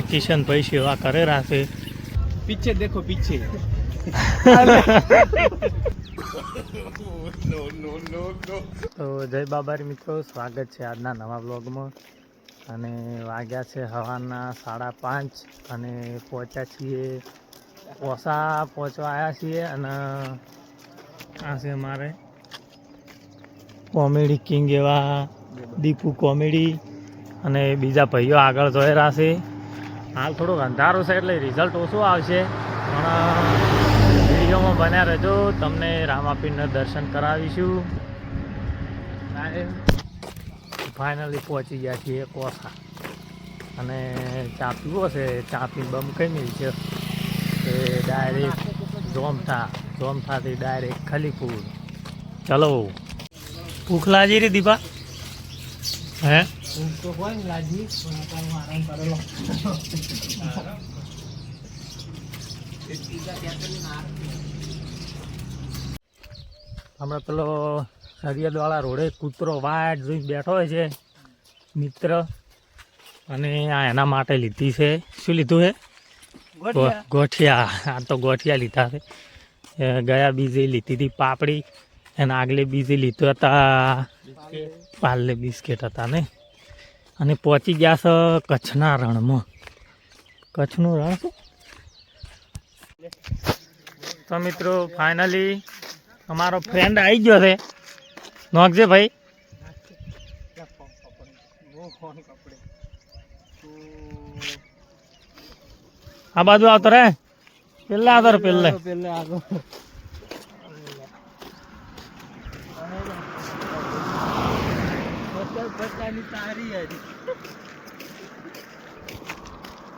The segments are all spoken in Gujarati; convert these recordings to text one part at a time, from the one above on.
किशन भाई सेवा करे रहा से। पीछे देखो पीछे। तो जय बाबा मित्रों, स्वागत है आज नवा ब्लॉग में। અને વાગ્યા છે સવારના 5:30 અને પહોંચ્યા છીએ ઓસા પહોંચવા આવ્યા છીએ। અને આ છે અમારે કોમેડી કિંગ એવા દીપુ કોમેડી અને બીજા ભાઈઓ આગળ જોઈ રહ્યા છે। હાલ થોડુંક અંધારું છે એટલે રિઝલ્ટ ઓછું આવશે, પણ વિડીયોમાં બન્યા રહેજો, તમને રામાપીરના દર્શન કરાવીશું। ફાઇનલી પહોંચી ગયા છીએ કોસા અને ચા પીવો છે। ચા પી બમ કઈ નહીં છે કે ડાયરેક્ટ જોમઠાથી ડાયરેક્ટ ખલીપુર। ચલો, ભૂખ લાગી રી દીપા? હે ભૂખ તો કોઈ લાગી, પણ આરામ કરેલો। હમણાં પેલો સરિયાદવાળા રોડે કૂતરો વાટ જોઈ બેઠો હોય છે મિત્ર, અને આ એના માટે લીધી છે। શું લીધું છે? ગોઠિયા। આ તો ગોઠિયા લીધા છે। ગયા બીજે લીધી હતી પાપડી, અને આગલે બીજે લીધું હતા પાર્લે બિસ્કિટ હતા ને। અને પહોંચી ગયા છે કચ્છના રણમાં। કચ્છનું રણ શું? તો મિત્રો ફાઇનલી અમારો ફ્રેન્ડ આવી ગયો છે। નોખજે ભાઈ। આ બાજુ આવતો રે, પેલા આવતો રે, પેલે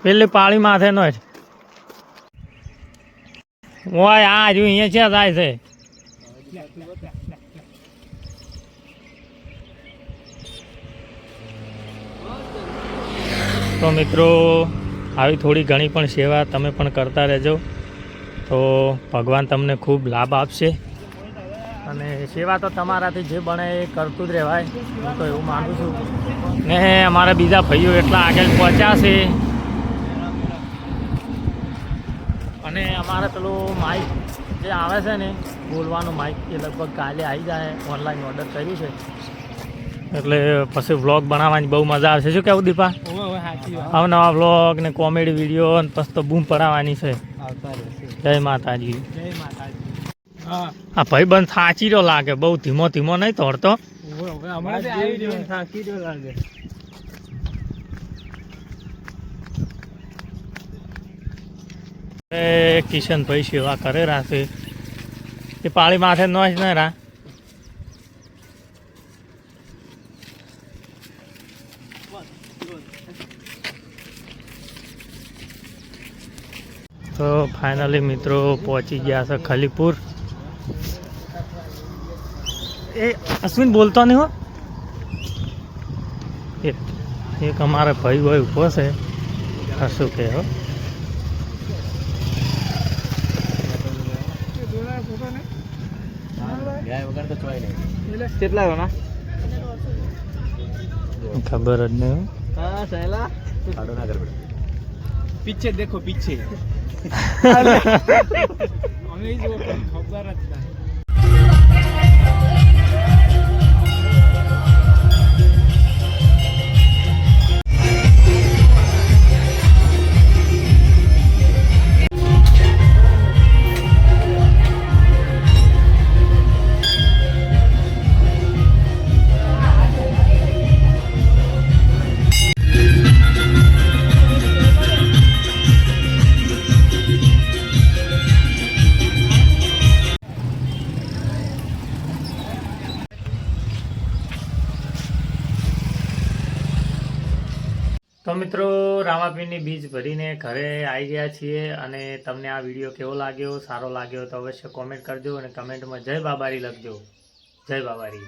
પેલી પાળી માથે નો ઓય આ હજુ અહીંયા છે જાય છે। તો મિત્રો આવી થોડી ઘણી પણ સેવા તમે પણ કરતા રહેજો, તો ભગવાન તમને ખૂબ લાભ આપશે। અને સેવા તો તમારાથી જે બને એ કરતું જ રહેવાય, હું તો એવું માનું છું। ને અમારા બીજા ભાઈઓ એટલા આગળ પહોંચ્યા છે। અને અમારે પેલું માઇક જે આવે છે ને બોલવાનું માઇક, એ લગભગ કાલે આવી જાય। ઓનલાઈન ઓર્ડર કર્યું છે એટલે પછી વ્લોગ બનાવવાની બહુ મજા આવશે। શું કેવું દીપા? અવનવા વ્લોગ ને કોમેડી વિડીયો અને પછી તો બૂમ પડાવવાની છે। જય માતાજી। હા ભાઈ બંધ થાચી રહ્યો લાગે, બહુ ધીમો ધીમો નહીં તોડતો। કિશન ભાઈ સેવા કરે રહ્યા છે। એ પાળી માથે નો જ ને રા। તો ફાઇનલી મિત્રો પહોંચી ગયા છે ખલીપુર। એ અશ્વિન બોલતો નહીં હો। એક અમારે ભાઈ ભાઈ ઉભો છે, શું કે હો ખબર જ નહીં। पीछे देखो पीछे। તો મિત્રો રામાપીરની બીજ ભરીને ઘરે આવી ગયા છીએ। અને તમને આ વિડીયો કેવો લાગ્યો, સારો લાગ્યો તો અવશ્ય કોમેન્ટ કરજો, અને કમેન્ટમાં જય બાબારી લખજો। જય બાબારી।